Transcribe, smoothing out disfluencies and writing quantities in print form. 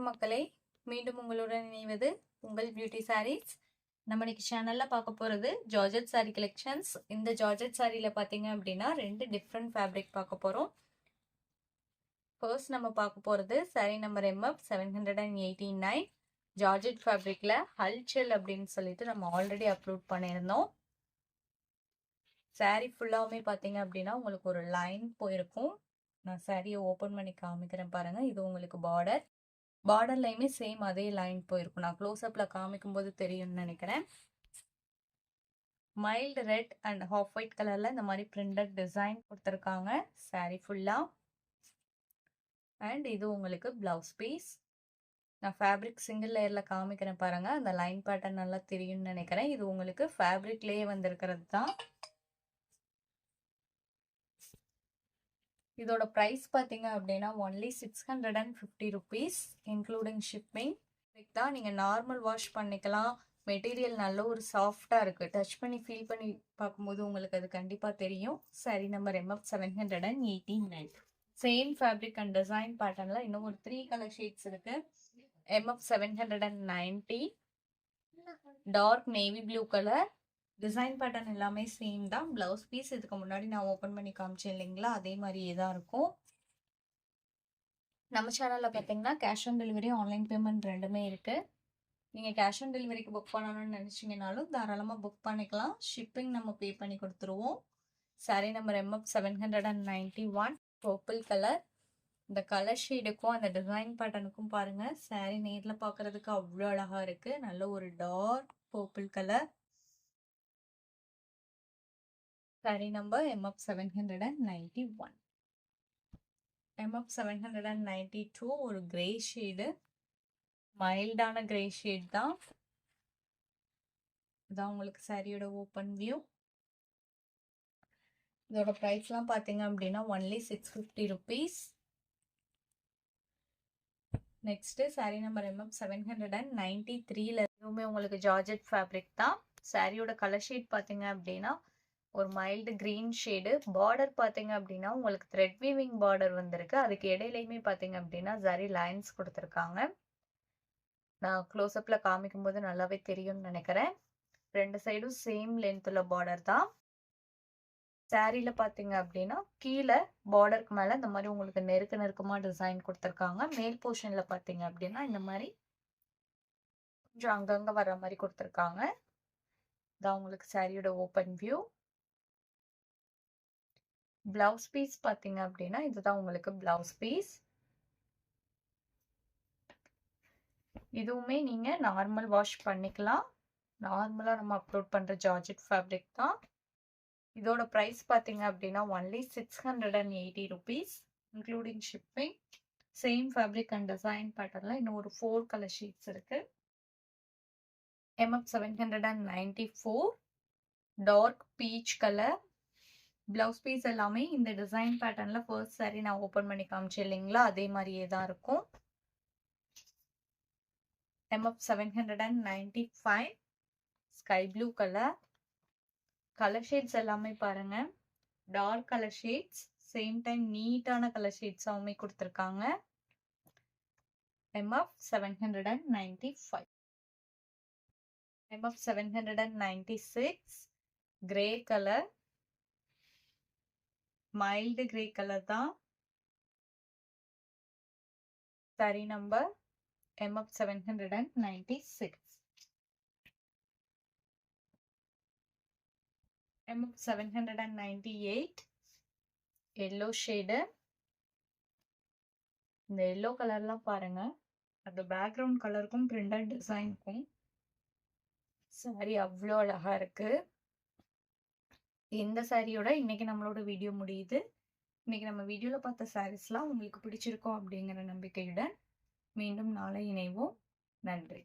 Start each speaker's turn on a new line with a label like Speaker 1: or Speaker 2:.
Speaker 1: மக்களே, மீண்டும் உங்களுடன் இணைவது உங்கள் பியூட்டி சாரீஸ். நம்ம இன்னைக்கு சேனல்ல பார்க்க போறது ஜார்ஜெட் சாரி கலெக்ஷன்ஸ். இந்த ஜார்ஜெட் சாரியில பாத்தீங்க அப்படின்னா ரெண்டு டிஃப்ரெண்ட் ஃபேப்ரிக் பார்க்க போறோம். ஃபர்ஸ்ட் நம்ம பார்க்க போறது சாரி நம்பர் MF 789 ஜார்ஜெட் ஃபேப்ரிக்ல ஹல்சல் அப்படின்னு சொல்லிட்டு நம்ம ஆல்ரெடி அப்லோட் பண்ணியிருந்தோம். சாரி ஃபுல்லாவுமே பாத்தீங்க அப்படின்னா உங்களுக்கு ஒரு லைன் போயிருக்கும். நான் சாரியை ஓபன் பண்ணி காமிக்கிறேன் பாருங்க. இது உங்களுக்கு பார்டர்லையுமே சேம் அதே லைன் போயிருக்கும். நான் க்ளோஸ்அப்ல காமிக்கும் போது தெரியும்னு நினைக்கிறேன். Mild red and half white கலர்ல இந்த மாதிரி பிரிண்டட் டிசைன் கொடுத்துருக்காங்க சாரி ஃபுல்லா. அண்ட் இது உங்களுக்கு பிளவுஸ் பீஸ். நான் ஃபேப்ரிக் சிங்கிள் லேயர்ல காமிக்கிறேன் பாருங்க. அந்த லைன் பேட்டர்ன் நல்லா தெரியும்னு நினைக்கிறேன். இது உங்களுக்கு ஃபேப்ரிக்லயே வந்திருக்கிறது தான். இதோட ப்ரைஸ் பார்த்தீங்க அப்படின்னா ஒன்லி 650 rupees இன்க்ளூடிங் ஷிப்பிங் தான். நீங்கள் நார்மல் வாஷ் பண்ணிக்கலாம். மெட்டீரியல் நல்ல ஒரு சாஃப்டாக இருக்குது. டச் பண்ணி ஃபீல் பண்ணி பார்க்கும்போது உங்களுக்கு அது கண்டிப்பாக தெரியும். Sari number MF 789. Same fabric and design பேட்டர்னில் இன்னும் ஒரு 3 கலர் ஷேட்ஸ் இருக்கு. MF 790 dark navy blue colour. Design pattern எல்லாமே சேம் தான். பிளவுஸ் பீஸ் இதுக்கு முன்னாடி நான் ஓப்பன் பண்ணி காமிச்சேன் இல்லைங்களா, அதே மாதிரியே தான் இருக்கும். நம்ம சேனலில் பார்த்தீங்கன்னா cash on delivery, online payment ரெண்டுமே இருக்கு. நீங்கள் கேஷ் ஆன் டெலிவரிக்கு புக் பண்ணணும்னு நினச்சிங்கனாலும் தாராளமாக புக் பண்ணிக்கலாம். ஷிப்பிங் நம்ம பே பண்ணி கொடுத்துருவோம். Sorry number MF 791 purple colour. இந்த கலர் ஷேடுக்கும் அந்த டிசைன் பேட்டர்னுக்கும் பாருங்க, சாரி நேரில் பார்க்கறதுக்கு அவ்வளோ அழகா இருக்கு. நல்ல ஒரு dark purple colour. Sari number MF 791. MF 792 ஒரு கிரே ஷேடு, மைல்டான கிரே ஷேட் தான். இதான் உங்களுக்கு சாரியோட ஓப்பன் வியூ. இதோட ப்ரைஸ்லாம் பார்த்தீங்க அப்படின்னா only 650 rupees. Next sorry number MF 793ல இதுவுமே உங்களுக்கு ஜார்ஜெட் ஃபேப்ரிக் தான். சாரியோட கலர் ஷேட் பார்த்தீங்க அப்படின்னா ஒரு மைல்டு கிரீன் ஷேடு. பார்டர் பார்த்தீங்க அப்படின்னா உங்களுக்கு த்ரெட் வீவிங் பார்டர் வந்திருக்கு. அதுக்கு இடையிலையுமே பார்த்தீங்க அப்படின்னா ஜரி லைன்ஸ் கொடுத்துருக்காங்க. நான் க்ளோஸ்அப்ல காமிக்கும் போது நல்லாவே தெரியும்னு நினைக்கிறேன். ரெண்டு சைடும் சேம் லென்த்ல பார்டர் தான். சாரியில பார்த்தீங்க அப்படின்னா கீழே பார்டருக்கு மேலே இந்த மாதிரி உங்களுக்கு நெருக்கமா டிசைன் கொடுத்துருக்காங்க. மேல் போர்ஷன்ல பார்த்தீங்க அப்படின்னா இந்த மாதிரி கொஞ்சம் அங்கங்க வர்ற மாதிரி கொடுத்துருக்காங்க. இதான் உங்களுக்கு சாரியோட ஓப்பன் வியூ. பிளவுஸ் பீஸ் பார்த்தீங்க அப்படின்னா இதுதான் உங்களுக்கு பிளவுஸ் பீஸ். இதுவுமே நீங்க நார்மல் வாஷ் பண்ணிக்கலாம். நார்மலா நம்ம அப்லோட் பண்ற ஜார்ஜெட் ஃபேப்ரிக் தான். இதோட பிரைஸ் பார்த்தீங்க அப்படின்னா only 680 rupees including shipping. Same fabric and design பேட்டர்ல இன்னும் ஒரு 4 கலர் ஷீட்ஸ் இருக்கு. MF 794 dark peach colour. Blouse piece எல்லாமே இந்த டிசைன் பேட்டர்ன்ல ஃபர்ஸ்ட் சாரி நான் ஓபன் பண்ணி காமிச்சேன் இல்லைங்களா, அதே மாதிரியே தான் இருக்கும். MF 795 sky blue colour. Colour shades எல்லாமே பாருங்க dark colour shades, same time நீட்டான கலர் ஷேட்ஸாவுமே கொடுத்துருக்காங்க. MF 795. MF 796 grey colour. Mild grey colour தான். Sari number MF 796. MF 798 yellow shade. இந்த எல்லோ கலர்லாம் பாருங்க, அந்த பேக்ரவுண்ட் கலருக்கும் பிரிண்டட் டிசைனுக்கும் சாரி அவ்வளோ அழகா இருக்கு. இந்த சாரியோட இன்னைக்கு நம்மளோட வீடியோ முடியுது. இன்னைக்கு நம்ம வீடியோல பார்த்த சாரீஸ்லாம் உங்களுக்கு பிடிச்சிருக்கோம் அப்படிங்கிற நம்பிக்கையுடன் மீண்டும் நாளை இணைவோம். நன்றி.